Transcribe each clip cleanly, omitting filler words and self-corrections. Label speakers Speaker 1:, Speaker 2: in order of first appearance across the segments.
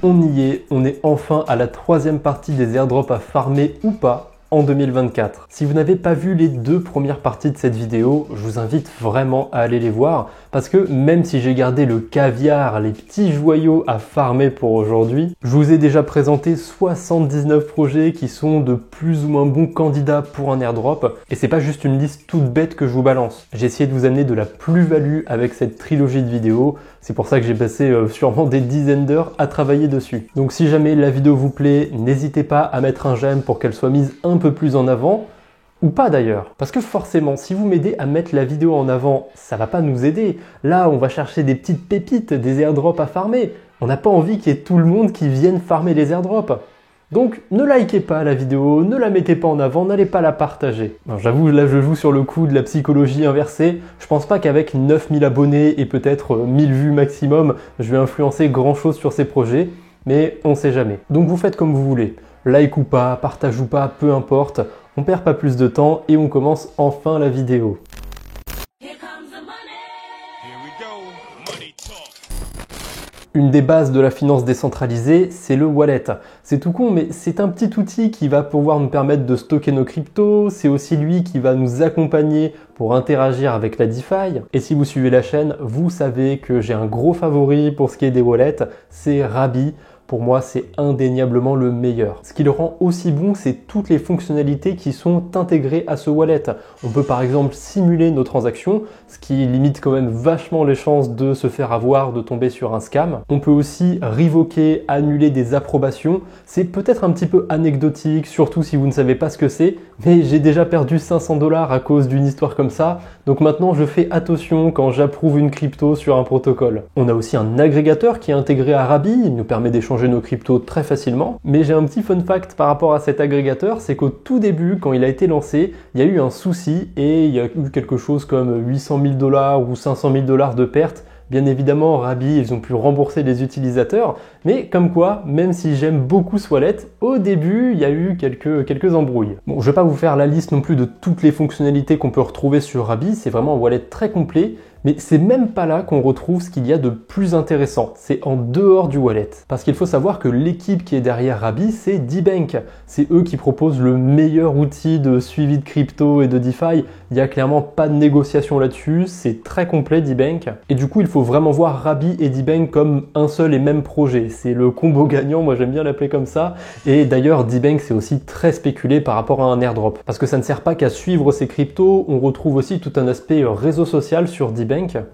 Speaker 1: On y est, on est enfin à la troisième partie des airdrops à farmer ou pas en 2024. Si vous n'avez pas vu les deux premières parties de cette vidéo, je vous invite vraiment à aller les voir parce que même si j'ai gardé le caviar, les petits joyaux à farmer pour aujourd'hui, je vous ai déjà présenté 79 projets qui sont de plus ou moins bons candidats pour un airdrop et c'est pas juste une liste toute bête que je vous balance. J'ai essayé de vous amener de la plus-value avec cette trilogie de vidéos, c'est pour ça que j'ai passé sûrement des dizaines d'heures à travailler dessus. Donc si jamais la vidéo vous plaît, n'hésitez pas à mettre un j'aime pour qu'elle soit mise un peu plus en avant, ou pas d'ailleurs. Parce que forcément, si vous m'aidez à mettre la vidéo en avant, ça va pas nous aider. Là, on va chercher des petites pépites, des airdrops à farmer. On n'a pas envie qu'il y ait tout le monde qui vienne farmer les airdrops. Donc ne likez pas la vidéo, ne la mettez pas en avant, n'allez pas la partager. J'avoue, là je joue sur le coup de la psychologie inversée. Je pense pas qu'avec 9000 abonnés et peut-être 1000 vues maximum, je vais influencer grand chose sur ces projets, mais on sait jamais. Donc vous faites comme vous voulez. Like ou pas, partage ou pas, peu importe. On perd pas plus de temps et on commence enfin la vidéo. Une des bases de la finance décentralisée, c'est le wallet. C'est tout con, mais c'est un petit outil qui va pouvoir nous permettre de stocker nos cryptos. C'est aussi lui qui va nous accompagner pour interagir avec la DeFi. Et si vous suivez la chaîne, vous savez que j'ai un gros favori pour ce qui est des wallets, c'est Rabby. Pour moi, c'est indéniablement le meilleur. Ce qui le rend aussi bon, c'est toutes les fonctionnalités qui sont intégrées à ce wallet. On peut par exemple simuler nos transactions, ce qui limite quand même vachement les chances de se faire avoir, de tomber sur un scam. On peut aussi révoquer, annuler des approbations. C'est peut-être un petit peu anecdotique, surtout si vous ne savez pas ce que c'est, mais j'ai déjà perdu 500 $ à cause d'une histoire comme ça. Donc maintenant, je fais attention quand j'approuve une crypto sur un protocole. On a aussi un agrégateur qui est intégré à Rabby. Il nous permet d'échanger nos cryptos très facilement. Mais j'ai un petit fun fact par rapport à cet agrégateur, c'est qu'au tout début, quand il a été lancé, il y a eu un souci et il y a eu quelque chose comme 800 000 $ ou 500 000 $ de pertes. Bien évidemment, Rabby, ils ont pu rembourser les utilisateurs, mais comme quoi, même si j'aime beaucoup ce wallet, au début, il y a eu quelques embrouilles. Bon, je vais pas vous faire la liste non plus de toutes les fonctionnalités qu'on peut retrouver sur Rabby, c'est vraiment un wallet très complet, mais c'est même pas là qu'on retrouve ce qu'il y a de plus intéressant, c'est en dehors du wallet. Parce qu'il faut savoir que l'équipe qui est derrière Rabby, c'est DeBank. C'est eux qui proposent le meilleur outil de suivi de crypto et de DeFi. Il n'y a clairement pas de négociation là-dessus, c'est très complet DeBank. Et du coup, il faut vraiment voir Rabby et DeBank comme un seul et même projet. C'est le combo gagnant, moi j'aime bien l'appeler comme ça. Et d'ailleurs, DeBank c'est aussi très spéculé par rapport à un airdrop. Parce que ça ne sert pas qu'à suivre ces cryptos, on retrouve aussi tout un aspect réseau social sur DeBank.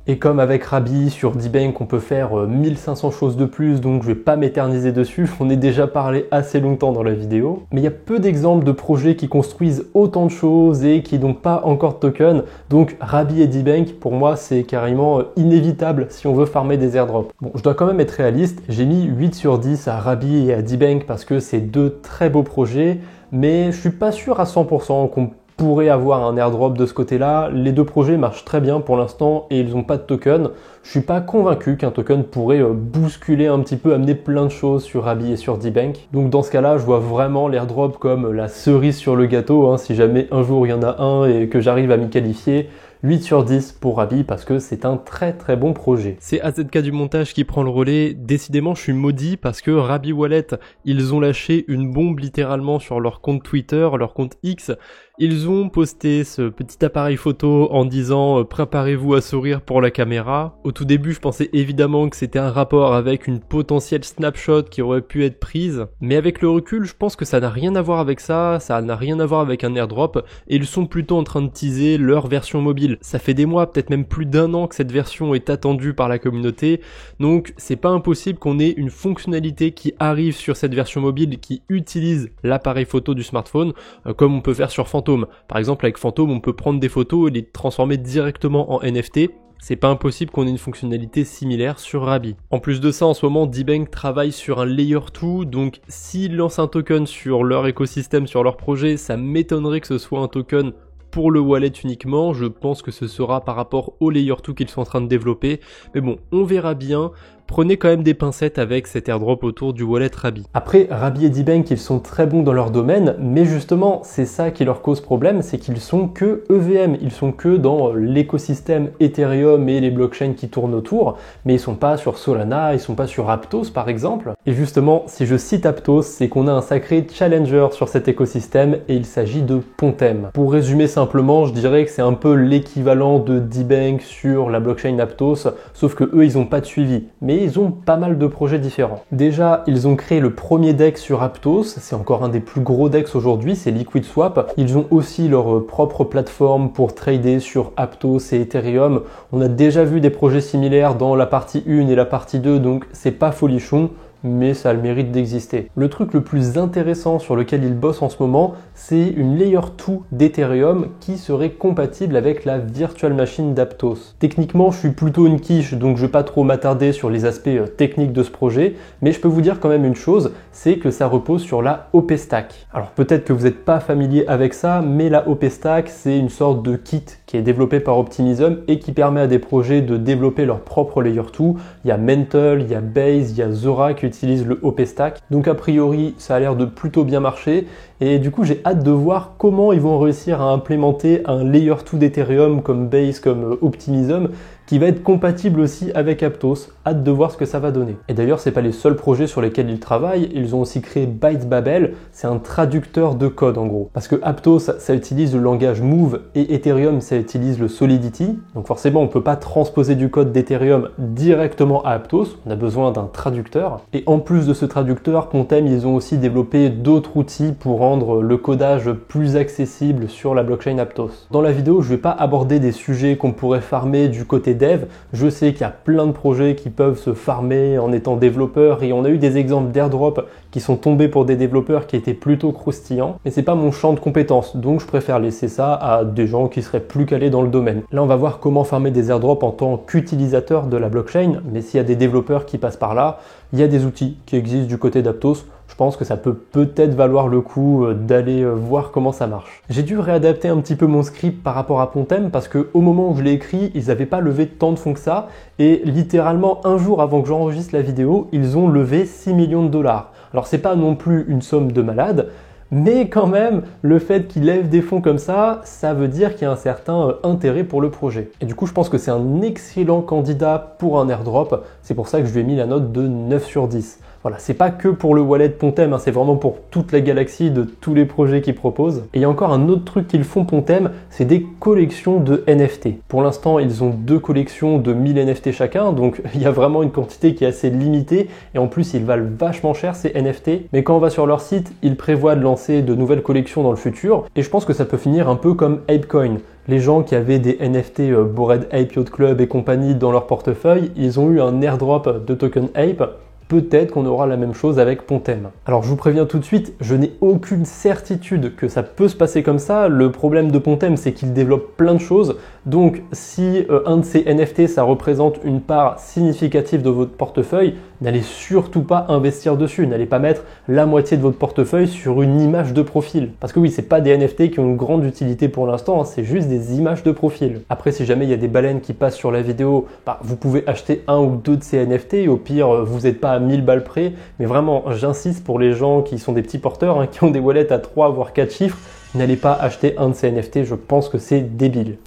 Speaker 1: Et comme avec Rabby, sur DeBank, on peut faire 1500 choses de plus, donc je vais pas m'éterniser dessus, j'en ai déjà parlé assez longtemps dans la vidéo. Mais il y a peu d'exemples de projets qui construisent autant de choses et qui n'ont pas encore de token, donc Rabby et DeBank, pour moi, c'est carrément inévitable si on veut farmer des airdrops. Bon, je dois quand même être réaliste, j'ai mis 8 sur 10 à Rabby et à DeBank parce que c'est deux très beaux projets, mais je suis pas sûr à 100% qu'on pourrait avoir un airdrop de ce côté-là. Les deux projets marchent très bien pour l'instant et ils n'ont pas de token. Je suis pas convaincu qu'un token pourrait bousculer un petit peu, amener plein de choses sur Rabby et sur DeBank. Donc dans ce cas-là, je vois vraiment l'airdrop comme la cerise sur le gâteau, hein, si jamais un jour il y en a un et que j'arrive à m'y qualifier. 8 sur 10 pour Rabby parce que c'est un très très bon projet. C'est AZK du montage qui prend le relais. Décidément, je suis maudit parce que Rabby Wallet, ils ont lâché une bombe littéralement sur leur compte Twitter, leur compte X. Ils ont posté ce petit appareil photo en disant « Préparez-vous à sourire pour la caméra ». Au tout début, je pensais évidemment que c'était un rapport avec une potentielle snapshot qui aurait pu être prise. Mais avec le recul, je pense que ça n'a rien à voir avec ça n'a rien à voir avec un airdrop. Et ils sont plutôt en train de teaser leur version mobile. Ça fait des mois, peut-être même plus d'1 an que cette version est attendue par la communauté. Donc c'est pas impossible qu'on ait une fonctionnalité qui arrive sur cette version mobile qui utilise l'appareil photo du smartphone, comme on peut faire sur Phantom. Par exemple, avec Phantom, on peut prendre des photos et les transformer directement en NFT. C'est pas impossible qu'on ait une fonctionnalité similaire sur Rabby. En plus de ça, en ce moment, DeBank travaille sur un Layer 2, donc s'ils lancent un token sur leur écosystème, sur leur projet, ça m'étonnerait que ce soit un token pour le wallet uniquement. Je pense que ce sera par rapport au Layer 2 qu'ils sont en train de développer. Mais bon, on verra bien. prenez quand même des pincettes avec cet airdrop autour du wallet Rabby. Après, Rabby et D-Bank, ils sont très bons dans leur domaine, mais justement, c'est ça qui leur cause problème, c'est qu'ils sont que EVM, ils sont que dans l'écosystème Ethereum et les blockchains qui tournent autour, mais ils sont pas sur Solana, ils sont pas sur Aptos par exemple. Et justement, si je cite Aptos, c'est qu'on a un sacré challenger sur cet écosystème et il s'agit de Pontem. Pour résumer simplement, je dirais que c'est un peu l'équivalent de D-Bank sur la blockchain Aptos, sauf que eux, ils ont pas de suivi, mais ils ont pas mal de projets différents. Déjà, ils ont créé le premier DEX sur Aptos, c'est encore un des plus gros DEX aujourd'hui, c'est LiquidSwap. Ils ont aussi leur propre plateforme pour trader sur Aptos et Ethereum. On a déjà vu des projets similaires dans la partie 1 et la partie 2, donc c'est pas folichon, mais ça a le mérite d'exister. Le truc le plus intéressant sur lequel ils bossent en ce moment, c'est une Layer 2 d'Ethereum qui serait compatible avec la Virtual Machine d'Aptos. Techniquement, je suis plutôt une quiche, donc je ne vais pas trop m'attarder sur les aspects techniques de ce projet, mais je peux vous dire quand même une chose, c'est que ça repose sur la OP-Stack. Alors peut-être que vous n'êtes pas familier avec ça, mais la OP-Stack, c'est une sorte de kit qui est développé par Optimism et qui permet à des projets de développer leur propre Layer 2. Il y a Mantle, il y a Base, il y a Zora qui utilise le OP-Stack. Donc a priori, ça a l'air de plutôt bien marcher. Et du coup, j'ai hâte de voir comment ils vont réussir à implémenter un Layer 2 d'Ethereum comme Base, comme Optimism, qui va être compatible aussi avec Aptos. Hâte de voir ce que ça va donner. Et d'ailleurs, c'est pas les seuls projets sur lesquels ils travaillent. Ils ont aussi créé ByteBabel. C'est un traducteur de code en gros. Parce que Aptos, ça utilise le langage Move et Ethereum, ça utilise le Solidity. Donc forcément, on peut pas transposer du code d'Ethereum directement à Aptos. On a besoin d'un traducteur. Et en plus de ce traducteur, Pontem, ils ont aussi développé d'autres outils pour rendre le codage plus accessible sur la blockchain Aptos. Dans la vidéo, je vais pas aborder des sujets qu'on pourrait farmer du côté dev. Je sais qu'il y a plein de projets qui peuvent se farmer en étant développeurs et on a eu des exemples d'airdrop qui sont tombés pour des développeurs qui étaient plutôt croustillants, mais c'est pas mon champ de compétences, donc je préfère laisser ça à des gens qui seraient plus calés dans le domaine. Là, on va voir comment farmer des airdrops en tant qu'utilisateur de la blockchain, mais s'il y a des développeurs qui passent par là, il y a des outils qui existent du côté d'Aptos. Je pense que ça peut peut-être valoir le coup d'aller voir comment ça marche. J'ai dû réadapter un petit peu mon script par rapport à Pontem parce que au moment où je l'ai écrit, ils n'avaient pas levé tant de fonds que ça et littéralement un jour avant que j'enregistre la vidéo, ils ont levé 6 millions de dollars. Alors c'est pas non plus une somme de malade, mais quand même, le fait qu'ils lèvent des fonds comme ça veut dire qu'il y a un certain intérêt pour le projet. Et du coup, je pense que c'est un excellent candidat pour un airdrop. C'est pour ça que je lui ai mis la note de 9 sur 10. Voilà, c'est pas que pour le wallet Pontem, hein, c'est vraiment pour toute la galaxie de tous les projets qu'ils proposent. Et il y a encore un autre truc qu'ils font Pontem, c'est des collections de NFT. Pour l'instant, ils ont 2 collections de 1000 NFT chacun, donc il y a vraiment une quantité qui est assez limitée. Et en plus, ils valent vachement cher ces NFT. Mais quand on va sur leur site, ils prévoient de lancer de nouvelles collections dans le futur. Et je pense que ça peut finir un peu comme Apecoin. Les gens qui avaient des NFT Bored Ape Yacht Club et compagnie dans leur portefeuille, ils ont eu un airdrop de token Ape. Peut-être qu'on aura la même chose avec Pontem. Alors je vous préviens tout de suite, je n'ai aucune certitude que ça peut se passer comme ça. Le problème de Pontem, c'est qu'il développe plein de choses. Donc si un de ces NFT, ça représente une part significative de votre portefeuille, n'allez surtout pas investir dessus. N'allez pas mettre la moitié de votre portefeuille sur une image de profil. Parce que oui, c'est pas des NFT qui ont une grande utilité pour l'instant, hein, c'est juste des images de profil. Après, si jamais il y a des baleines qui passent sur la vidéo, vous pouvez acheter un ou deux de ces NFT et au pire, vous n'êtes pas à 1000 balles près. Mais vraiment, j'insiste pour les gens qui sont des petits porteurs, hein, qui ont des wallets à 3 voire 4 chiffres, n'allez pas acheter un de ces NFT, je pense que c'est débile.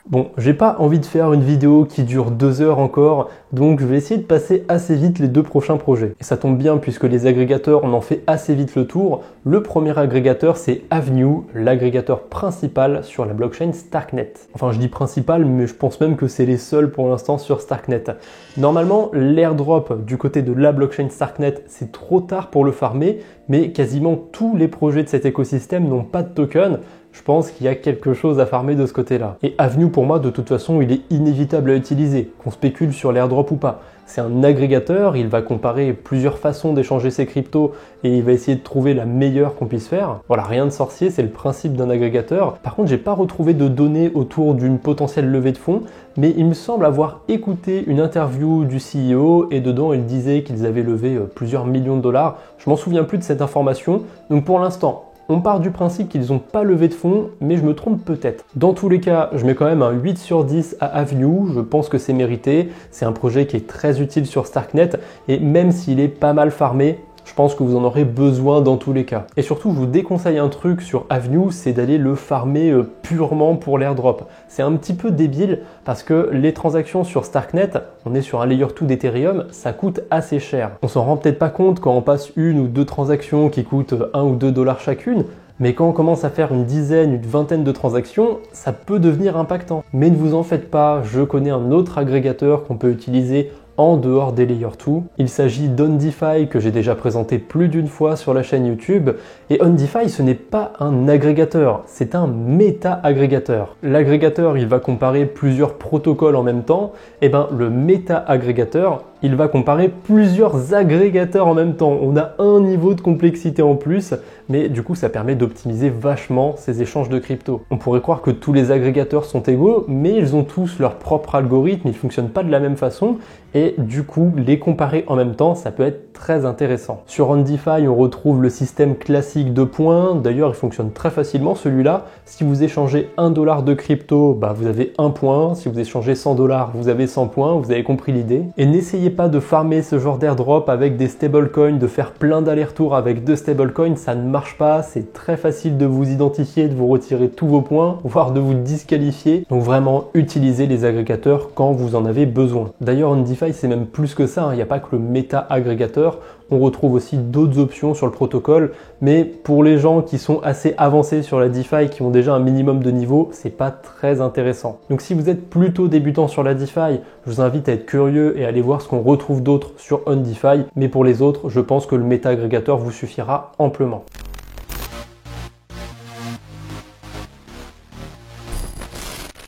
Speaker 1: Bon, j'ai pas envie de faire une vidéo qui dure 2 heures encore, donc je vais essayer de passer assez vite les 2 prochains projets. Et ça tombe bien puisque les agrégateurs, on en fait assez vite le tour. Le premier agrégateur, c'est Avenue, l'agrégateur principal sur la blockchain Starknet. Enfin, je dis principal, mais je pense même que c'est les seuls pour l'instant sur Starknet. Normalement, l'airdrop du côté de la blockchain Starknet, c'est trop tard pour le farmer, mais quasiment tous les projets de cet écosystème n'ont pas de token. Je pense qu'il y a quelque chose à farmer de ce côté-là. Et Avenue, pour moi, de toute façon, il est inévitable à utiliser, qu'on spécule sur l'airdrop ou pas. C'est un agrégateur, il va comparer plusieurs façons d'échanger ses cryptos et il va essayer de trouver la meilleure qu'on puisse faire. Voilà, rien de sorcier, c'est le principe d'un agrégateur. Par contre, j'ai pas retrouvé de données autour d'une potentielle levée de fonds, mais il me semble avoir écouté une interview du CEO et dedans, il disait qu'ils avaient levé plusieurs millions de dollars. Je m'en souviens plus de cette information, donc pour l'instant, On part du principe qu'ils n'ont pas levé de fonds, mais je me trompe peut-être. Dans tous les cas, je mets quand même un 8 sur 10 à Avenue, je pense que c'est mérité. C'est un projet qui est très utile sur Starknet, et même s'il est pas mal farmé, je pense que vous en aurez besoin dans tous les cas. Et surtout, je vous déconseille un truc sur Avenue, c'est d'aller le farmer purement pour l'airdrop. C'est un petit peu débile parce que les transactions sur Starknet, on est sur un layer 2 d'Ethereum, ça coûte assez cher. On s'en rend peut-être pas compte quand on passe une ou deux transactions qui coûtent 1 ou 2 dollars chacune, mais quand on commence à faire une dizaine, une vingtaine de transactions, ça peut devenir impactant. Mais ne vous en faites pas, je connais un autre agrégateur qu'on peut utiliser en dehors des Layer 2. Il s'agit d'OnDeFi que j'ai déjà présenté plus d'une fois sur la chaîne YouTube. Et OnDeFi, ce n'est pas un agrégateur, c'est un méta-agrégateur. L'agrégateur, il va comparer plusieurs protocoles en même temps. Et bien, le méta-agrégateur, il va comparer plusieurs agrégateurs en même temps. On a un niveau de complexité en plus, mais du coup, ça permet d'optimiser vachement ces échanges de crypto. On pourrait croire que tous les agrégateurs sont égaux, mais ils ont tous leur propre algorithme, ils ne fonctionnent pas de la même façon, et du coup, les comparer en même temps, ça peut être très intéressant. Sur OnDeFi, on retrouve le système classique de points. D'ailleurs, il fonctionne très facilement celui-là. Si vous échangez 1 dollar de crypto, vous avez 1 point. Si vous échangez 100 dollars, vous avez 100 points. Vous avez compris l'idée. Et n'essayez pas de farmer ce genre d'airdrop avec des stablecoins, de faire plein d'allers-retours avec 2 stablecoins. Ça ne marche pas. C'est très facile de vous identifier, de vous retirer tous vos points, voire de vous disqualifier. Donc vraiment, utilisez les agrégateurs quand vous en avez besoin. D'ailleurs, OnDeFi, c'est même plus que ça. Il n'y a pas que le méta-agrégateur. On retrouve aussi d'autres options sur le protocole, mais pour les gens qui sont assez avancés sur la DeFi, qui ont déjà un minimum de niveau, c'est pas très intéressant. Donc si vous êtes plutôt débutant sur la DeFi, je vous invite à être curieux et à aller voir ce qu'on retrouve d'autre sur OnDeFi, mais pour les autres, je pense que le méta-agrégateur vous suffira amplement.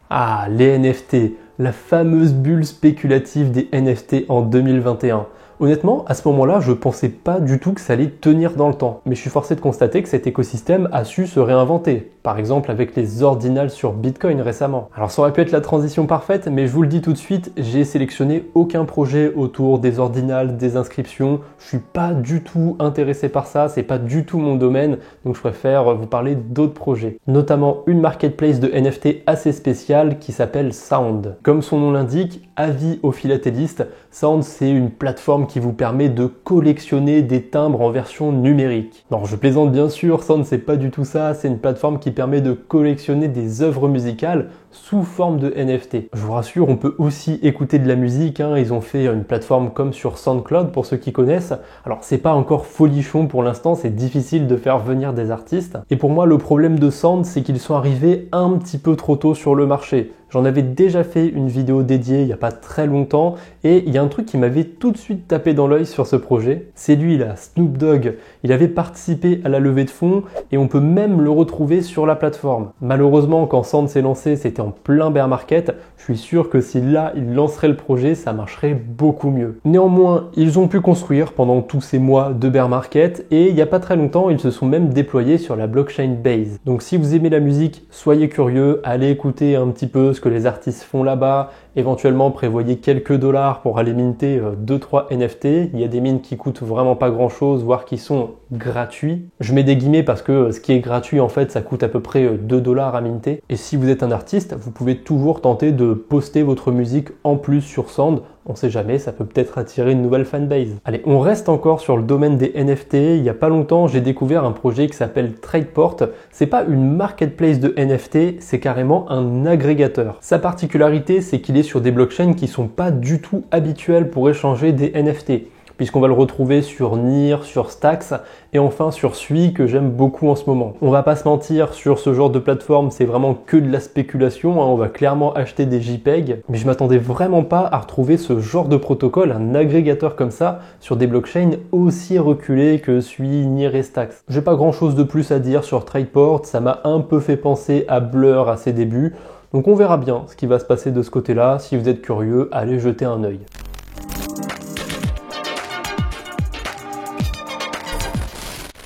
Speaker 1: Ah, les NFT, la fameuse bulle spéculative des NFT en 2021. Honnêtement, à ce moment-là, je pensais pas du tout que ça allait tenir dans le temps. Mais je suis forcé de constater que cet écosystème a su se réinventer. Par exemple avec les ordinals sur Bitcoin récemment. Alors ça aurait pu être la transition parfaite, mais je vous le dis tout de suite, j'ai sélectionné aucun projet autour des ordinals, des inscriptions. Je suis pas du tout intéressé par ça, c'est pas du tout mon domaine. Donc je préfère vous parler d'autres projets. Notamment une marketplace de NFT assez spéciale qui s'appelle Sound. Comme son nom l'indique, avis aux philatélistes, Sound c'est une plateforme qui vous permet de collectionner des timbres en version numérique. Non, je plaisante bien sûr, Sound c'est pas du tout ça, c'est une plateforme qui permet de collectionner des œuvres musicales sous forme de NFT. Je vous rassure, on peut aussi écouter de la musique, ils ont fait une plateforme comme sur SoundCloud pour ceux qui connaissent. Alors c'est pas encore folichon pour l'instant, c'est difficile de faire venir des artistes. Et pour moi le problème de Sound, c'est qu'ils sont arrivés un petit peu trop tôt sur le marché. J'en avais déjà fait une vidéo dédiée il n'y a pas très longtemps et il y a un truc qui m'avait tout de suite tapé dans l'œil sur ce projet. C'est lui là, Snoop Dogg. Il avait participé à la levée de fonds et on peut même le retrouver sur la plateforme. Malheureusement, quand Sound s'est lancé, c'était en plein bear market. Je suis sûr que si là, il lancerait le projet, ça marcherait beaucoup mieux. Néanmoins, ils ont pu construire pendant tous ces mois de bear market et il n'y a pas très longtemps, ils se sont même déployés sur la blockchain Base. Donc si vous aimez la musique, soyez curieux, allez écouter un petit peu ce que les artistes font là-bas, éventuellement prévoyez quelques dollars pour aller minter 2-3 NFT. Il y a des mines qui coûtent vraiment pas grand-chose, voire qui sont gratuits. Je mets des guillemets parce que ce qui est gratuit en fait ça coûte à peu près 2 dollars à minter. Et si vous êtes un artiste, vous pouvez toujours tenter de poster votre musique en plus sur Sound. On sait jamais, ça peut peut-être attirer une nouvelle fanbase. Allez, on reste encore sur le domaine des NFT. Il y a pas longtemps, j'ai découvert un projet qui s'appelle Tradeport. C'est pas une marketplace de NFT, c'est carrément un agrégateur. Sa particularité, c'est qu'il est sur des blockchains qui sont pas du tout habituelles pour échanger des NFT. Puisqu'on va le retrouver sur NIR, sur Stacks et enfin sur Sui que j'aime beaucoup en ce moment. On va pas se mentir, sur ce genre de plateforme, c'est vraiment que de la spéculation, on va clairement acheter des JPEG, mais je m'attendais vraiment pas à retrouver ce genre de protocole, un agrégateur comme ça, sur des blockchains aussi reculées que Sui, NIR et Stacks. J'ai pas grand chose de plus à dire sur Tradeport, ça m'a un peu fait penser à Blur à ses débuts, donc on verra bien ce qui va se passer de ce côté-là. Si vous êtes curieux, allez jeter un œil.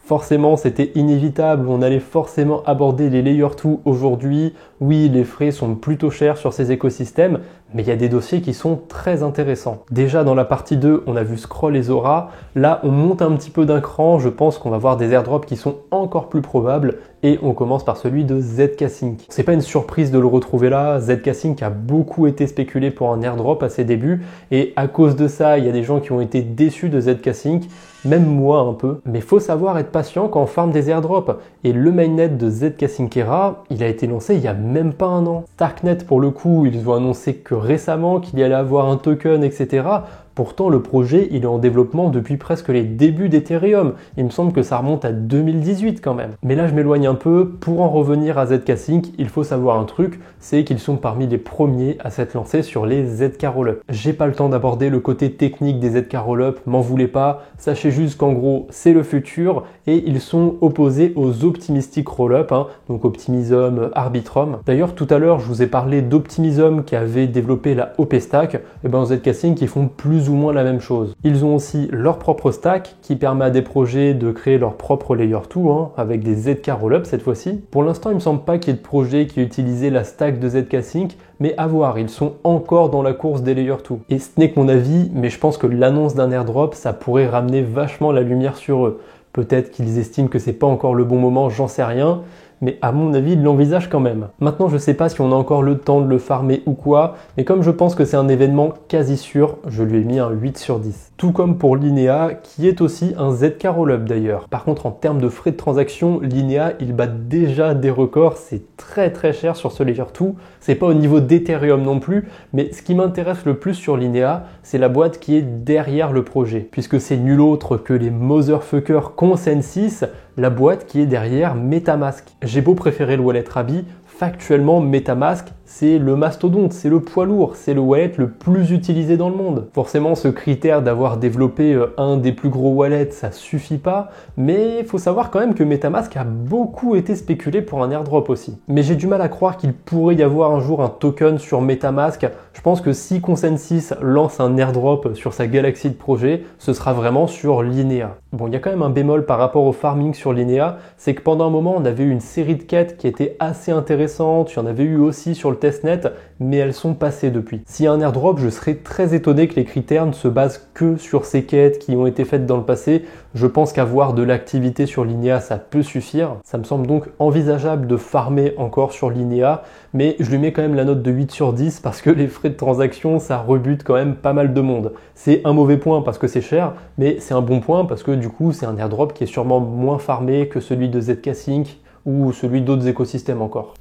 Speaker 1: Forcément, c'était inévitable, on allait forcément aborder les Layer 2 aujourd'hui. Oui, les frais sont plutôt chers sur ces écosystèmes, Mais il y a des dossiers qui sont très intéressants. Déjà dans la partie 2, on a vu Scroll et Zora. Là, on monte un petit peu d'un cran. Je pense qu'on va voir des airdrops qui sont encore plus probables. Et on commence par celui de ZK-Sync. C'est pas une surprise de le retrouver là. ZK-Sync a beaucoup été spéculé pour un airdrop à ses débuts. Et à cause de ça, il y a des gens qui ont été déçus de ZK-Sync. Même moi un peu. Mais faut savoir être patient quand on farm des airdrops. Et le mainnet de ZK-Syncera, il a été lancé il y a même pas un an. Starknet, pour le coup, ils ont annoncé que récemment qu'il y allait avoir un token, etc. Pourtant, le projet, il est en développement depuis presque les débuts d'Ethereum. Il me semble que ça remonte à 2018 quand même. Mais là, je m'éloigne un peu. Pour en revenir à ZK-Sync, il faut savoir un truc, c'est qu'ils sont parmi les premiers à s'être lancés sur les ZK Rollup. J'ai pas le temps d'aborder le côté technique des ZK Rollup, m'en voulez pas. Sachez juste qu'en gros, c'est le futur et ils sont opposés aux Optimistic Rollup, donc Optimism, Arbitrum. D'ailleurs, tout à l'heure, je vous ai parlé d'Optimism qui avait développé la OP Stack. Et ben, ZK-Sync, ils font plus ou moins la même chose. Ils ont aussi leur propre stack qui permet à des projets de créer leur propre layer 2 avec des ZK Rollup cette fois-ci. Pour l'instant, il me semble pas qu'il y ait de projet qui ait utilisé la stack de ZK-Sync, mais à voir, ils sont encore dans la course des layer 2. Et ce n'est que mon avis, mais je pense que l'annonce d'un airdrop, ça pourrait ramener vachement la lumière sur eux. Peut-être qu'ils estiment que c'est pas encore le bon moment, j'en sais rien. Mais à mon avis, ils l'envisagent quand même. Maintenant, je sais pas si on a encore le temps de le farmer ou quoi, mais comme je pense que c'est un événement quasi sûr, je lui ai mis un 8 sur 10. Tout comme pour Linea, qui est aussi un ZK Rollup d'ailleurs. Par contre, en termes de frais de transaction, Linea, il bat déjà des records, c'est très cher sur ce layer 2. C'est pas au niveau d'Ethereum non plus, mais ce qui m'intéresse le plus sur Linea, c'est la boîte qui est derrière le projet, puisque c'est nul autre que les motherfuckers Consensus, la boîte qui est derrière MetaMask. J'ai beau préférer le wallet Rabi, factuellement MetaMask, c'est le mastodonte, c'est le poids lourd, c'est le wallet le plus utilisé dans le monde. Forcément, ce critère d'avoir développé un des plus gros wallets, ça suffit pas, mais il faut savoir quand même que MetaMask a beaucoup été spéculé pour un airdrop aussi. Mais j'ai du mal à croire qu'il pourrait y avoir un jour un token sur MetaMask. Je pense que si Consensus lance un airdrop sur sa galaxie de projets, ce sera vraiment sur Linea. Bon, il y a quand même un bémol par rapport au farming sur Linea, c'est que pendant un moment, on avait eu une série de quêtes qui étaient assez intéressantes, il y en avait eu aussi sur le testnet, mais elles sont passées depuis. S'il y a un airdrop, je serais très étonné que les critères ne se basent que sur ces quêtes qui ont été faites dans le passé. Je pense qu'avoir de l'activité sur Linea, ça peut suffire. Ça me semble donc envisageable de farmer encore sur Linea, mais je lui mets quand même la note de 8 sur 10 parce que les frais de transaction, ça rebute quand même pas mal de monde. C'est un mauvais point parce que c'est cher, mais c'est un bon point parce que du coup, c'est un airdrop qui est sûrement moins farmé que celui de ZK-Sync ou celui d'autres écosystèmes encore.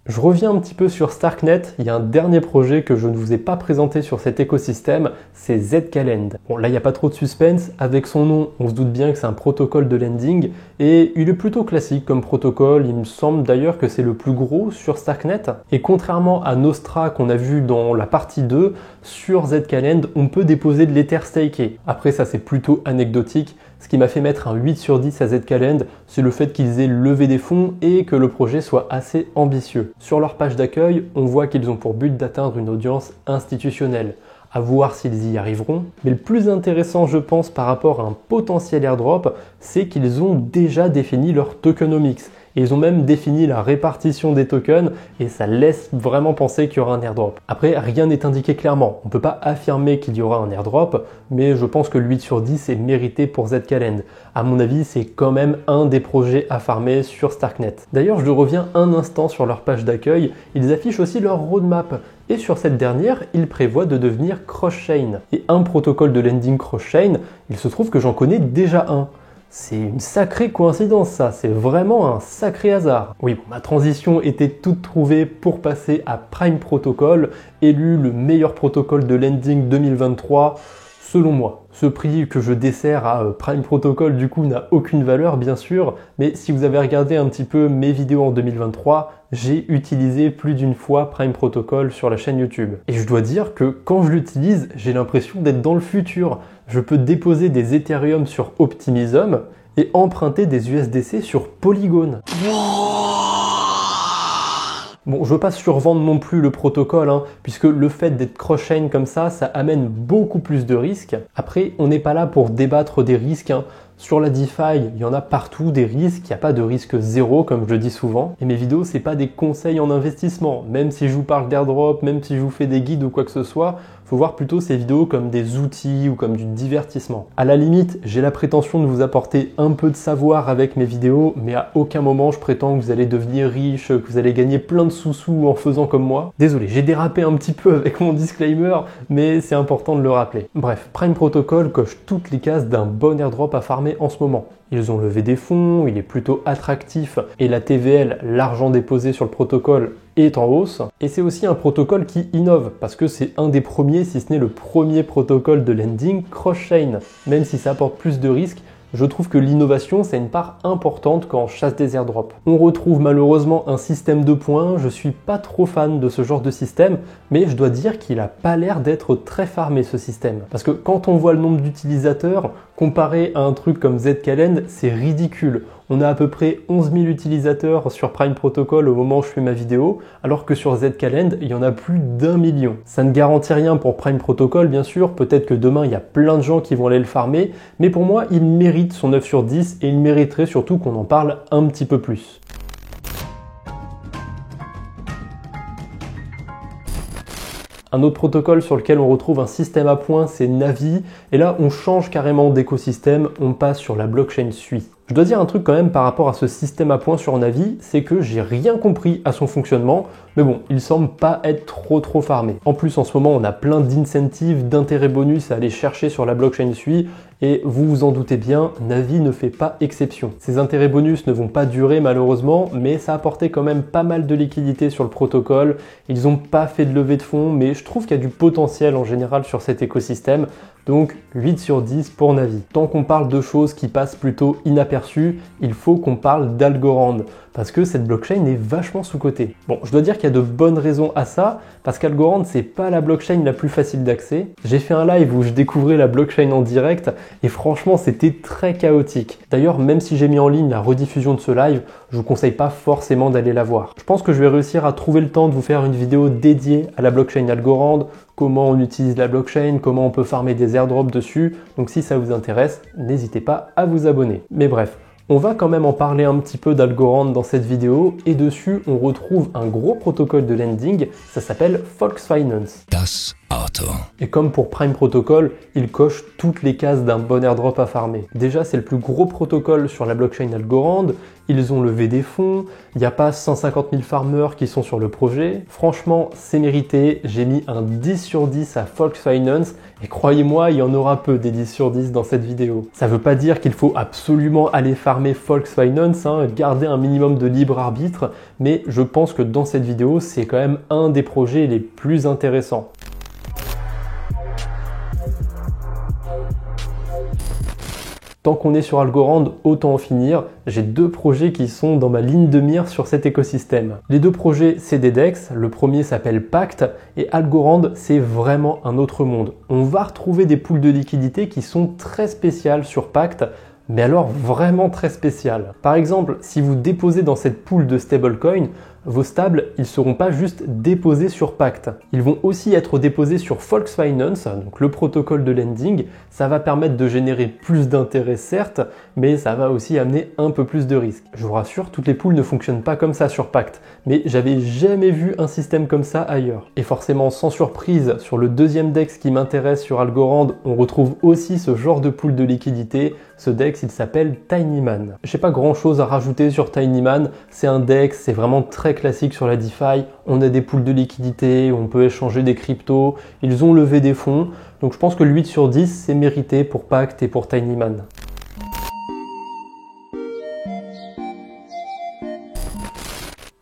Speaker 1: Je reviens un petit peu sur Starknet, il y a un dernier projet que je ne vous ai pas présenté sur cet écosystème, c'est Zkland. Bon là il n'y a pas trop de suspense, avec son nom on se doute bien que c'est un protocole de lending et il est plutôt classique comme protocole, il me semble d'ailleurs que c'est le plus gros sur Starknet. Et contrairement à Nostra qu'on a vu dans la partie 2, sur Zkland on peut déposer de l'Ether staké. Après ça c'est plutôt anecdotique. Ce qui m'a fait mettre un 8 sur 10 à Zkland, c'est le fait qu'ils aient levé des fonds et que le projet soit assez ambitieux. Sur leur page d'accueil, on voit qu'ils ont pour but d'atteindre une audience institutionnelle. À voir s'ils y arriveront. Mais le plus intéressant, je pense, par rapport à un potentiel airdrop, c'est qu'ils ont déjà défini leur tokenomics. Et ils ont même défini la répartition des tokens et ça laisse vraiment penser qu'il y aura un airdrop. Après, rien n'est indiqué clairement. On ne peut pas affirmer qu'il y aura un airdrop, mais je pense que le 8 sur 10 est mérité pour Zkland. À mon avis, c'est quand même un des projets à farmer sur Starknet. D'ailleurs, je reviens un instant sur leur page d'accueil. Ils affichent aussi leur roadmap. Et sur cette dernière, ils prévoient de devenir cross-chain. Et un protocole de lending cross-chain, il se trouve que j'en connais déjà un. C'est une sacrée coïncidence ça, c'est vraiment un sacré hasard. Oui, bon, ma transition était toute trouvée pour passer à Prime Protocol, élu le meilleur protocole de lending 2023, selon moi. Ce prix que je desserre à Prime Protocol du coup n'a aucune valeur bien sûr, mais si vous avez regardé un petit peu mes vidéos en 2023, j'ai utilisé plus d'une fois Prime Protocol sur la chaîne YouTube. Et je dois dire que quand je l'utilise, j'ai l'impression d'être dans le futur. Je peux déposer des Ethereum sur Optimism et emprunter des USDC sur Polygon. Bon, je veux pas survendre non plus le protocole, puisque le fait d'être cross-chain comme ça amène beaucoup plus de risques. Après, on n'est pas là pour débattre des risques. Sur la DeFi, il y en a partout des risques, il n'y a pas de risque zéro comme je le dis souvent. Et mes vidéos, c'est pas des conseils en investissement. Même si je vous parle d'airdrop, même si je vous fais des guides ou quoi que ce soit, faut voir plutôt ces vidéos comme des outils ou comme du divertissement. À la limite, j'ai la prétention de vous apporter un peu de savoir avec mes vidéos, mais à aucun moment je prétends que vous allez devenir riche, que vous allez gagner plein de sous-sous en faisant comme moi. Désolé, j'ai dérapé un petit peu avec mon disclaimer, mais c'est important de le rappeler. Bref, Prime Protocol coche toutes les cases d'un bon airdrop à farmer en ce moment. Ils ont levé des fonds, il est plutôt attractif et la TVL, l'argent déposé sur le protocole, est en hausse. Et c'est aussi un protocole qui innove parce que c'est un des premiers, si ce n'est le premier protocole de lending cross-chain. Même si ça apporte plus de risques, je trouve que l'innovation, c'est une part importante quand on chasse des airdrops. On retrouve malheureusement un système de points, je suis pas trop fan de ce genre de système, mais je dois dire qu'il a pas l'air d'être très farmé ce système. Parce que quand on voit le nombre d'utilisateurs, comparé à un truc comme Zcalend, c'est ridicule. On a à peu près 11 000 utilisateurs sur Prime Protocol au moment où je fais ma vidéo, alors que sur Zcalend, il y en a plus d'1 million. Ça ne garantit rien pour Prime Protocol, bien sûr. Peut-être que demain, il y a plein de gens qui vont aller le farmer. Mais pour moi, il mérite son 9 sur 10 et il mériterait surtout qu'on en parle un petit peu plus. Un autre protocole sur lequel on retrouve un système à points, c'est Navi. Et là, on change carrément d'écosystème, on passe sur la blockchain Sui. Je dois dire un truc quand même par rapport à ce système à points sur Navi, c'est que j'ai rien compris à son fonctionnement, mais bon, il semble pas être trop farmé. En plus, en ce moment, on a plein d'incentives, d'intérêts bonus à aller chercher sur la blockchain Sui, et vous vous en doutez bien, Navi ne fait pas exception. Ces intérêts bonus ne vont pas durer malheureusement, mais ça a apporté quand même pas mal de liquidités sur le protocole. Ils n'ont pas fait de levée de fonds, mais je trouve qu'il y a du potentiel en général sur cet écosystème. Donc 8 sur 10 pour Navi. Tant qu'on parle de choses qui passent plutôt inaperçues, il faut qu'on parle d'Algorand, parce que cette blockchain est vachement sous-cotée. Bon, je dois dire qu'il y a de bonnes raisons à ça, parce qu'Algorand, c'est pas la blockchain la plus facile d'accès. J'ai fait un live où je découvrais la blockchain en direct, et franchement, c'était très chaotique. D'ailleurs, même si j'ai mis en ligne la rediffusion de ce live, je vous conseille pas forcément d'aller la voir. Je pense que je vais réussir à trouver le temps de vous faire une vidéo dédiée à la blockchain Algorand, comment on utilise la blockchain, comment on peut farmer des airdrops dessus. Donc si ça vous intéresse, n'hésitez pas à vous abonner. Mais bref, on va quand même en parler un petit peu d'Algorand dans cette vidéo et dessus on retrouve un gros protocole de lending, ça s'appelle Volksfinance. Das Auto. Et comme pour Prime Protocol, il coche toutes les cases d'un bon airdrop à farmer. Déjà, c'est le plus gros protocole sur la blockchain Algorand, ils ont levé des fonds, il n'y a pas 150 000 farmers qui sont sur le projet. Franchement, c'est mérité, j'ai mis un 10 sur 10 à Volksfinance et croyez-moi, il y en aura peu des 10 sur 10 dans cette vidéo. Ça ne veut pas dire qu'il faut absolument aller farmer Volksfinance, garder un minimum de libre arbitre, mais je pense que dans cette vidéo, c'est quand même un des projets les plus intéressants. Tant qu'on est sur Algorand, autant en finir. J'ai deux projets qui sont dans ma ligne de mire sur cet écosystème. Les deux projets, c'est des DEX. Le premier s'appelle Pact et Algorand, c'est vraiment un autre monde. On va retrouver des pools de liquidités qui sont très spéciales sur Pact, mais alors vraiment très spéciales. Par exemple, si vous déposez dans cette pool de stablecoin, vos stables, ils ne seront pas juste déposés sur Pact. Ils vont aussi être déposés sur Volksfinance, donc le protocole de lending. Ça va permettre de générer plus d'intérêts certes, mais ça va aussi amener un peu plus de risques. Je vous rassure, toutes les pools ne fonctionnent pas comme ça sur Pact, mais j'avais jamais vu un système comme ça ailleurs. Et forcément, sans surprise, sur le deuxième DEX qui m'intéresse sur Algorand, on retrouve aussi ce genre de pool de liquidité. Ce DEX, il s'appelle Tinyman. J'ai pas grand chose à rajouter sur Tinyman, c'est un DEX, c'est vraiment très classique sur la DeFi, on a des pools de liquidité, on peut échanger des cryptos, ils ont levé des fonds, donc je pense que le 8 sur 10 c'est mérité pour Pact et pour Tinyman.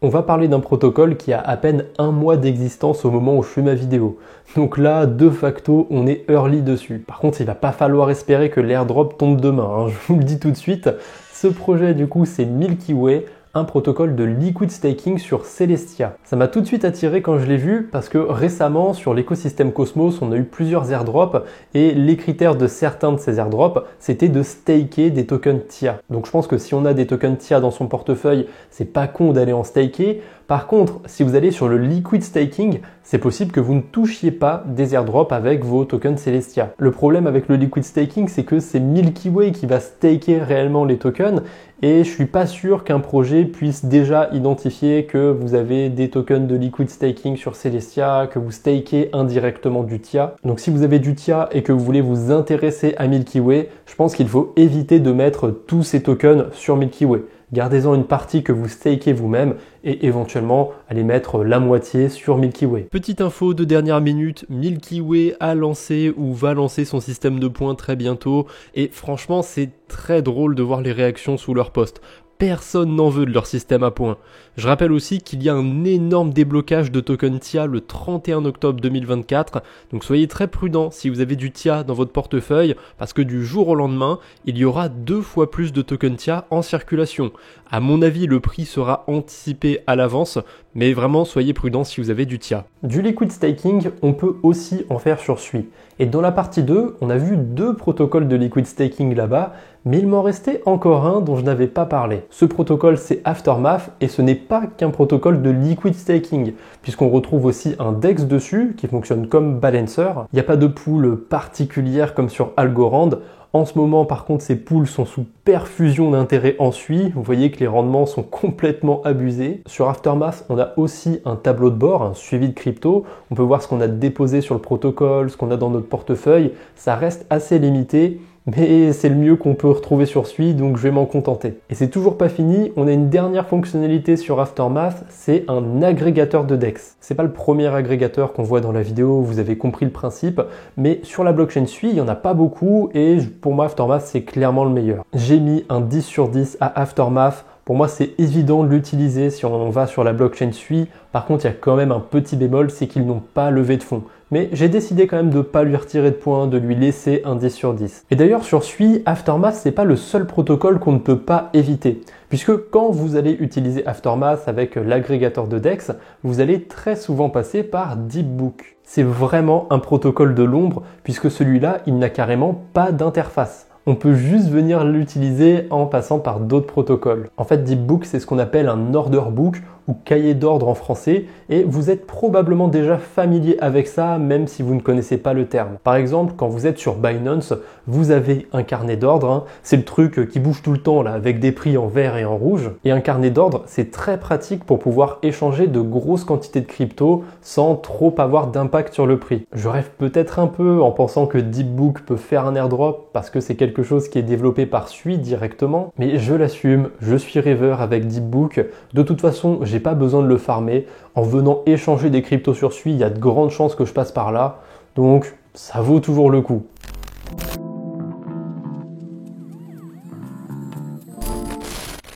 Speaker 1: On va parler d'un protocole qui a à peine un mois d'existence au moment où je fais ma vidéo. Donc là, de facto, on est early dessus. Par contre, il va pas falloir espérer que l'airdrop tombe demain, je vous le dis tout de suite. Ce projet, du coup, c'est Milky Way, un protocole de liquid staking sur Celestia. Ça m'a tout de suite attiré quand je l'ai vu parce que récemment sur l'écosystème Cosmos, on a eu plusieurs airdrops et les critères de certains de ces airdrops, c'était de staker des tokens TIA. Donc je pense que si on a des tokens TIA dans son portefeuille, c'est pas con d'aller en staker. Par contre, si vous allez sur le liquid staking, c'est possible que vous ne touchiez pas des airdrops avec vos tokens Celestia. Le problème avec le liquid staking, c'est que c'est Milky Way qui va staker réellement les tokens et je suis pas sûr qu'un projet puisse déjà identifier que vous avez des tokens de liquid staking sur Celestia, que vous stakez indirectement du TIA. Donc si vous avez du TIA et que vous voulez vous intéresser à Milky Way, je pense qu'il faut éviter de mettre tous ces tokens sur Milky Way. Gardez-en une partie que vous stakez vous-même et éventuellement allez mettre la moitié sur Milky Way. Petite info de dernière minute, Milky Way a lancé ou va lancer son système de points très bientôt et franchement c'est très drôle de voir les réactions sous leur post. Personne n'en veut de leur système à points. Je rappelle aussi qu'il y a un énorme déblocage de tokens TIA le 31 octobre 2024, donc soyez très prudents si vous avez du TIA dans votre portefeuille, parce que du jour au lendemain, il y aura 2 fois plus de tokens TIA en circulation. À mon avis, le prix sera anticipé à l'avance, mais vraiment soyez prudents si vous avez du TIA. Du liquid staking, on peut aussi en faire sur Sui. Et dans la partie 2, on a vu 2 protocoles de liquid staking là-bas, mais il m'en restait encore un dont je n'avais pas parlé. Ce protocole, c'est Aftermath et ce n'est pas qu'un protocole de liquid staking, puisqu'on retrouve aussi un DEX dessus qui fonctionne comme balancer. Il n'y a pas de pool particulière comme sur Algorand. En ce moment, par contre, ces pools sont sous perfusion d'intérêt en Sui. Vous voyez que les rendements sont complètement abusés. Sur Aftermath, on a aussi un tableau de bord, un suivi de crypto. On peut voir ce qu'on a déposé sur le protocole, ce qu'on a dans notre portefeuille. Ça reste assez limité, mais c'est le mieux qu'on peut retrouver sur Sui, donc je vais m'en contenter. Et c'est toujours pas fini, on a une dernière fonctionnalité sur Aftermath, c'est un agrégateur de DEX. C'est pas le premier agrégateur qu'on voit dans la vidéo, vous avez compris le principe, mais sur la blockchain Sui, il y en a pas beaucoup et pour moi Aftermath c'est clairement le meilleur. J'ai mis un 10 sur 10 à Aftermath. Pour moi, c'est évident de l'utiliser si on va sur la blockchain Sui. Par contre, il y a quand même un petit bémol, c'est qu'ils n'ont pas levé de fonds. Mais j'ai décidé quand même de ne pas lui retirer de points, de lui laisser un 10 sur 10. Et d'ailleurs, sur Sui, Aftermath, c'est pas le seul protocole qu'on ne peut pas éviter. Puisque quand vous allez utiliser Aftermath avec l'agrégateur de DEX, vous allez très souvent passer par Deepbook. C'est vraiment un protocole de l'ombre, puisque celui-là, il n'a carrément pas d'interface. On peut juste venir l'utiliser en passant par d'autres protocoles. En fait, Deepbook, c'est ce qu'on appelle un order book ou cahier d'ordre en français et vous êtes probablement déjà familier avec ça même si vous ne connaissez pas le terme. Par exemple, quand vous êtes sur Binance, vous avez un carnet d'ordre, c'est le truc qui bouge tout le temps là avec des prix en vert et en rouge. Et un carnet d'ordre, c'est très pratique pour pouvoir échanger de grosses quantités de crypto sans trop avoir d'impact sur le prix. Je rêve peut-être un peu en pensant que Deepbook peut faire un airdrop parce que c'est quelque chose qui est développé par Sui directement, mais je l'assume, je suis rêveur avec Deepbook. De toute façon, j'ai pas besoin de le farmer. En venant échanger des cryptos sur Sui, il y a de grandes chances que je passe par là. Donc, ça vaut toujours le coup.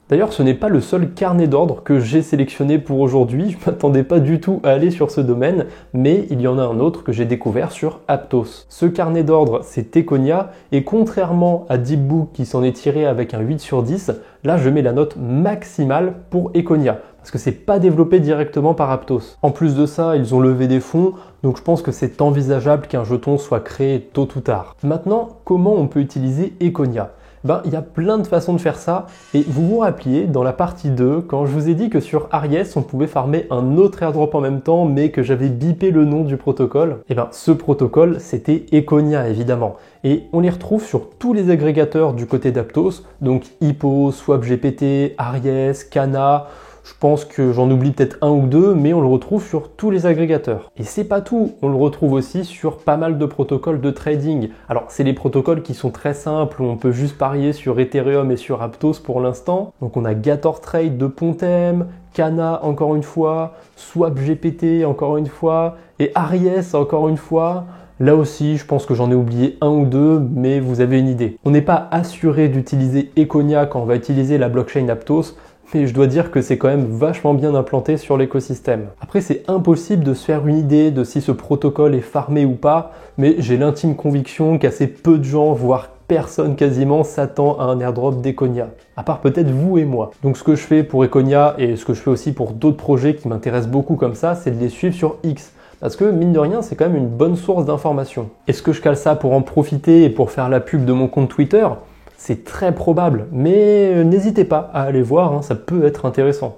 Speaker 1: D'ailleurs, ce n'est pas le seul carnet d'ordre que j'ai sélectionné pour aujourd'hui. Je ne m'attendais pas du tout à aller sur ce domaine, mais il y en a un autre que j'ai découvert sur Aptos. Ce carnet d'ordre, c'est Econia, et contrairement à Deepbook qui s'en est tiré avec un 8 sur 10, là je mets la note maximale pour Econia, parce que c'est pas développé directement par Aptos. En plus de ça, ils ont levé des fonds, donc je pense que c'est envisageable qu'un jeton soit créé tôt ou tard. Maintenant, comment on peut utiliser Econia ? Il y a plein de façons de faire ça et vous vous rappeliez dans la partie 2 quand je vous ai dit que sur Aries on pouvait farmer un autre airdrop en même temps mais que j'avais bipé le nom du protocole. Ce protocole c'était Econia évidemment et on les retrouve sur tous les agrégateurs du côté d'Aptos, donc Hippo, SwapGPT, Aries, Kana. Je pense que j'en oublie peut-être un ou deux, mais on le retrouve sur tous les agrégateurs. Et c'est pas tout, on le retrouve aussi sur pas mal de protocoles de trading. Alors c'est les protocoles qui sont très simples, où on peut juste parier sur Ethereum et sur Aptos pour l'instant. Donc on a Gatortrade de Pontem, Kana encore une fois, SwapGPT encore une fois, et Aries encore une fois. Là aussi, je pense que j'en ai oublié un ou deux, mais vous avez une idée. On n'est pas assuré d'utiliser Econia quand on va utiliser la blockchain Aptos, mais je dois dire que c'est quand même vachement bien implanté sur l'écosystème. Après, c'est impossible de se faire une idée de si ce protocole est farmé ou pas, mais j'ai l'intime conviction qu'assez peu de gens, voire personne quasiment s'attend à un airdrop d'Econia, à part peut-être vous et moi. Donc ce que je fais pour Econia et ce que je fais aussi pour d'autres projets qui m'intéressent beaucoup comme ça, c'est de les suivre sur X. Parce que mine de rien, c'est quand même une bonne source d'information. Est-ce que je cale ça pour en profiter et pour faire la pub de mon compte Twitter? C'est très probable, mais n'hésitez pas à aller voir, hein, ça peut être intéressant.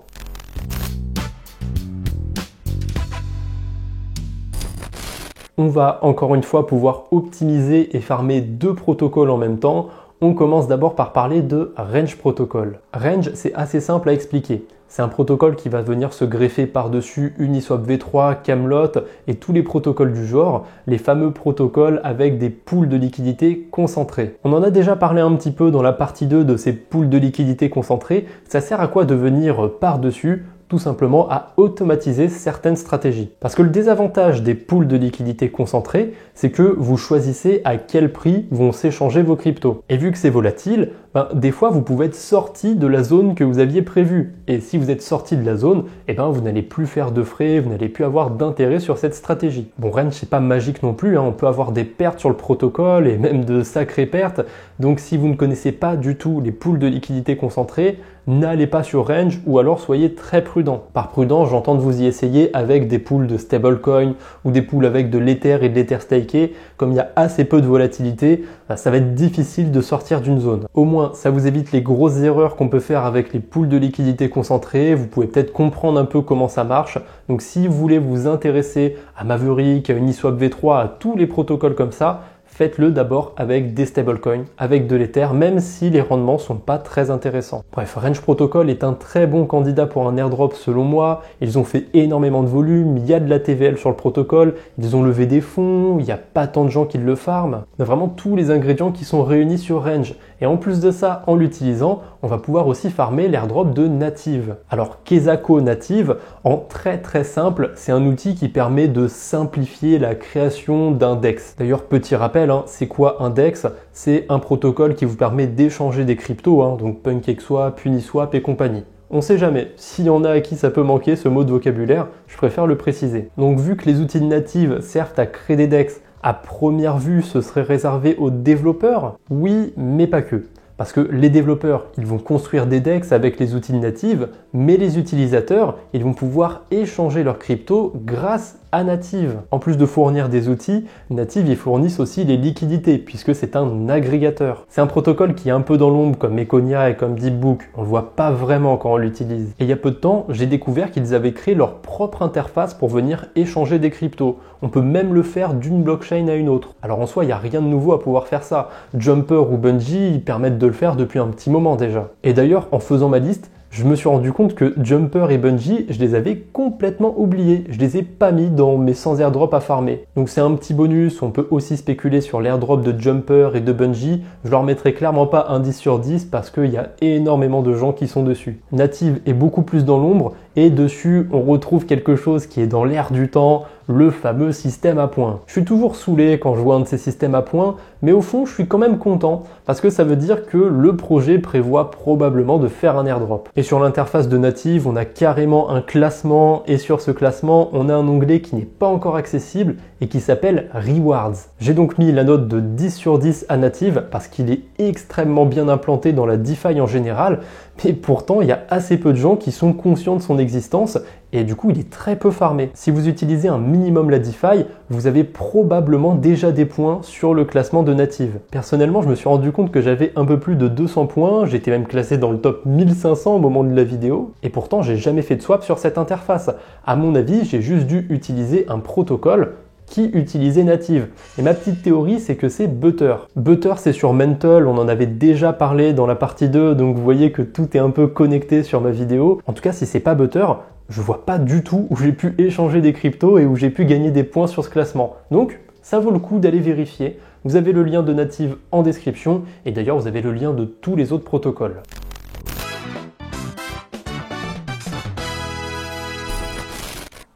Speaker 1: On va encore une fois pouvoir optimiser et farmer deux protocoles en même temps. On commence d'abord par parler de Range Protocol. Range, c'est assez simple à expliquer. C'est un protocole qui va venir se greffer par-dessus Uniswap V3, Camelot et tous les protocoles du genre, les fameux protocoles avec des pools de liquidités concentrés. On en a déjà parlé un petit peu dans la partie 2 de ces pools de liquidités concentrés. Ça sert à quoi de venir par-dessus ? Tout simplement à automatiser certaines stratégies. Parce que le désavantage des pools de liquidités concentrés, c'est que vous choisissez à quel prix vont s'échanger vos cryptos. Et vu que c'est volatile, des fois vous pouvez être sorti de la zone que vous aviez prévue. Et si vous êtes sorti de la zone, vous n'allez plus faire de frais, vous n'allez plus avoir d'intérêt sur cette stratégie. Bon, Range, c'est pas magique non plus, hein. On peut avoir des pertes sur le protocole et même de sacrées pertes. Donc si vous ne connaissez pas du tout les pools de liquidités concentrés, n'allez pas sur Range ou alors soyez très prudent. Par prudent, j'entends de vous y essayer avec des pools de stablecoin ou des pools avec de l'Ether et de l'Ether staké. Comme il y a assez peu de volatilité, ça va être difficile de sortir d'une zone. Au moins, ça vous évite les grosses erreurs qu'on peut faire avec les pools de liquidités concentrés. Vous pouvez peut-être comprendre un peu comment ça marche. Donc si vous voulez vous intéresser à Maverick, à Uniswap V3, à tous les protocoles comme ça, faites-le d'abord avec des stablecoins, avec de l'Ether, même si les rendements sont pas très intéressants. Bref, Range Protocol est un très bon candidat pour un airdrop selon moi. Ils ont fait énormément de volume, il y a de la TVL sur le protocole, ils ont levé des fonds, il n'y a pas tant de gens qui le farment. On a vraiment tous les ingrédients qui sont réunis sur Range. Et en plus de ça, en l'utilisant, on va pouvoir aussi farmer l'airdrop de Native. Alors Kezako Native, en très simple, c'est un outil qui permet de simplifier la création d'un DEX. D'ailleurs, petit rappel, c'est quoi un DEX? C'est un protocole qui vous permet d'échanger des cryptos, donc PancakeSwap, Uniswap et compagnie. On sait jamais, s'il y en a à qui ça peut manquer ce mot de vocabulaire, je préfère le préciser. Donc vu que les outils de Native servent à créer des DEX, à première vue, ce serait réservé aux développeurs? Oui, mais pas que. Parce que les développeurs, ils vont construire des DEX avec les outils de Native, mais les utilisateurs, ils vont pouvoir échanger leurs cryptos grâce à Native. En plus de fournir des outils, Native, ils fournissent aussi les liquidités, puisque c'est un agrégateur. C'est un protocole qui est un peu dans l'ombre, comme Econia et comme Deepbook. On le voit pas vraiment quand on l'utilise. Et il y a peu de temps, j'ai découvert qu'ils avaient créé leur propre interface pour venir échanger des cryptos. On peut même le faire d'une blockchain à une autre. Alors en soi, il n'y a rien de nouveau à pouvoir faire ça. Jumper ou Bungie, ils permettent de le faire depuis un petit moment déjà. Et d'ailleurs, en faisant ma liste, je me suis rendu compte que Jumper et Bungie, je les avais complètement oubliés. Je les ai pas mis dans mes 100 airdrops à farmer. Donc c'est un petit bonus, on peut aussi spéculer sur l'airdrop de Jumper et de Bungie. Je leur mettrai clairement pas un 10 sur 10 parce qu'il y a énormément de gens qui sont dessus. Native est beaucoup plus dans l'ombre et dessus on retrouve quelque chose qui est dans l'air du temps, le fameux système à points. Je suis toujours saoulé quand je vois un de ces systèmes à points, mais au fond je suis quand même content parce que ça veut dire que le projet prévoit probablement de faire un airdrop. Et sur l'interface de Native, on a carrément un classement et sur ce classement, on a un onglet qui n'est pas encore accessible et qui s'appelle Rewards. J'ai donc mis la note de 10 sur 10 à Native parce qu'il est extrêmement bien implanté dans la DeFi en général, mais pourtant il y a assez peu de gens qui sont conscients de son existence et du coup il est très peu farmé. Si vous utilisez un minimum la DeFi, vous avez probablement déjà des points sur le classement de Native. Personnellement, je me suis rendu compte que j'avais un peu plus de 200 points, j'étais même classé dans le top 1500 au moment de la vidéo, et pourtant j'ai jamais fait de swap sur cette interface. À mon avis, j'ai juste dû utiliser un protocole qui utilisait Native. Et ma petite théorie, c'est que c'est Butter. Butter, c'est sur Mental, on en avait déjà parlé dans la partie 2, donc vous voyez que tout est un peu connecté sur ma vidéo. En tout cas, si c'est pas Butter, je vois pas du tout où j'ai pu échanger des cryptos et où j'ai pu gagner des points sur ce classement. Donc, ça vaut le coup d'aller vérifier. Vous avez le lien de Native en description et d'ailleurs, vous avez le lien de tous les autres protocoles.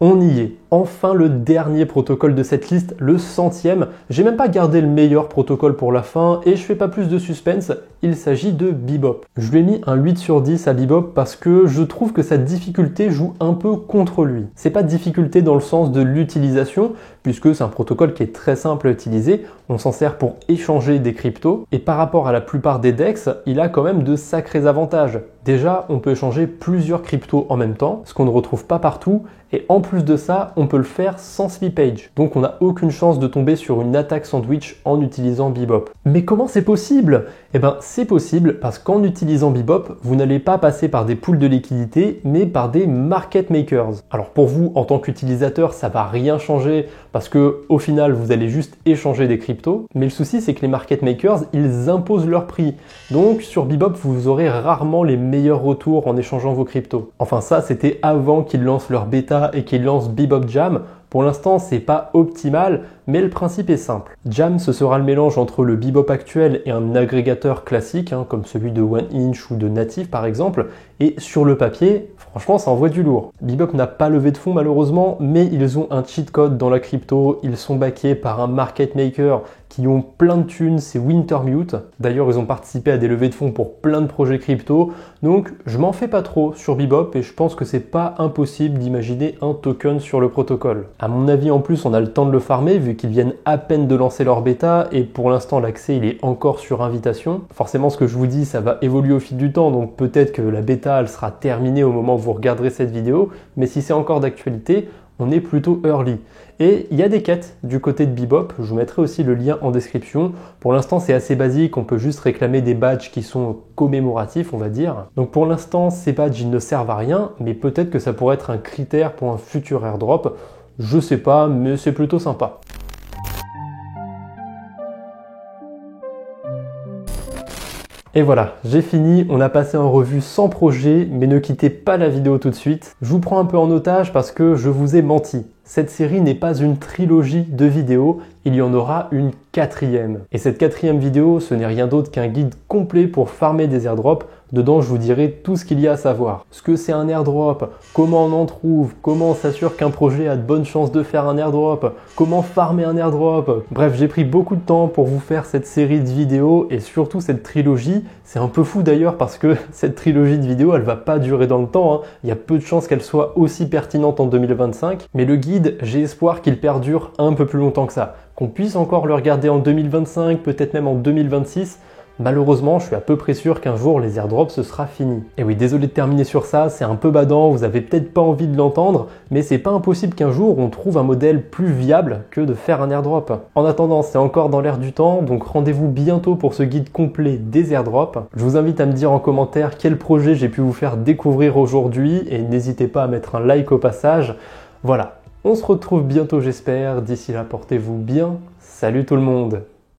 Speaker 1: On y est, enfin le dernier protocole de cette liste, le 100e. J'ai même pas gardé le meilleur protocole pour la fin et je fais pas plus de suspense, il s'agit de Bebop. Je lui ai mis un 8 sur 10 à Bebop parce que je trouve que sa difficulté joue un peu contre lui. C'est pas difficulté dans le sens de l'utilisation, puisque c'est un protocole qui est très simple à utiliser, on s'en sert pour échanger des cryptos, et par rapport à la plupart des DEX, il a quand même de sacrés avantages. Déjà, on peut échanger plusieurs cryptos en même temps, ce qu'on ne retrouve pas partout, et en plus de ça, on peut le faire sans slippage. Donc on n'a aucune chance de tomber sur une attaque sandwich en utilisant Bebop. Mais comment c'est possible? Eh bien, c'est possible parce qu'en utilisant Bebop, vous n'allez pas passer par des pools de liquidité, mais par des market makers. Alors pour vous, en tant qu'utilisateur, ça va rien changer parce que au final, vous allez juste échanger des cryptos. Mais le souci, c'est que les market makers, ils imposent leur prix. Donc sur Bebop, vous aurez rarement les meilleurs retours en échangeant vos cryptos. Enfin ça, c'était avant qu'ils lancent leur bêta et qu'ils lancent Bebop Jam. Pour l'instant, c'est pas optimal, mais le principe est simple. Jam, ce sera le mélange entre le Bebop actuel et un agrégateur classique, comme celui de 1inch ou de Native par exemple, et sur le papier, franchement, ça envoie du lourd. Bebop n'a pas levé de fonds malheureusement, mais ils ont un cheat code dans la crypto, ils sont backés par un market maker qui ont plein de thunes, c'est Wintermute. D'ailleurs, ils ont participé à des levées de fonds pour plein de projets crypto, donc je m'en fais pas trop sur Bebop et je pense que c'est pas impossible d'imaginer un token sur le protocole. À mon avis, en plus, on a le temps de le farmer vu qu'ils viennent à peine de lancer leur bêta et pour l'instant, l'accès il est encore sur invitation. Forcément, ce que je vous dis, ça va évoluer au fil du temps, donc peut-être que la bêta, elle sera terminée au moment où vous regarderez cette vidéo, mais si c'est encore d'actualité, on est plutôt early. Et il y a des quêtes du côté de Bebop, je vous mettrai aussi le lien en description. Pour l'instant, c'est assez basique, on peut juste réclamer des badges qui sont commémoratifs, on va dire. Donc pour l'instant, ces badges, ils ne servent à rien, mais peut-être que ça pourrait être un critère pour un futur airdrop. Je sais pas, mais c'est plutôt sympa. Et voilà, j'ai fini, on a passé en revue 100 projets, mais ne quittez pas la vidéo tout de suite. Je vous prends un peu en otage parce que je vous ai menti. Cette série n'est pas une trilogie de vidéos, il y en aura une 4e. Et cette 4e vidéo, ce n'est rien d'autre qu'un guide complet pour farmer des airdrops. Dedans, je vous dirai tout ce qu'il y a à savoir. Ce que c'est un airdrop, comment on en trouve, comment on s'assure qu'un projet a de bonnes chances de faire un airdrop, comment farmer un airdrop. Bref, j'ai pris beaucoup de temps pour vous faire cette série de vidéos et surtout cette trilogie. C'est un peu fou d'ailleurs parce que cette trilogie de vidéos, elle va pas durer dans le temps. Il y a peu de chances qu'elle soit aussi pertinente en 2025. Mais le guide, j'ai espoir qu'il perdure un peu plus longtemps que ça. Qu'on puisse encore le regarder en 2025, peut-être même en 2026. Malheureusement, je suis à peu près sûr qu'un jour les airdrops ce sera fini. Et oui, désolé de terminer sur ça, c'est un peu badant, vous avez peut-être pas envie de l'entendre, mais c'est pas impossible qu'un jour on trouve un modèle plus viable que de faire un airdrop. En attendant, c'est encore dans l'air du temps, donc rendez-vous bientôt pour ce guide complet des airdrops. Je vous invite à me dire en commentaire quel projet j'ai pu vous faire découvrir aujourd'hui et n'hésitez pas à mettre un like au passage. Voilà, on se retrouve bientôt j'espère, d'ici là portez-vous bien, salut tout le monde!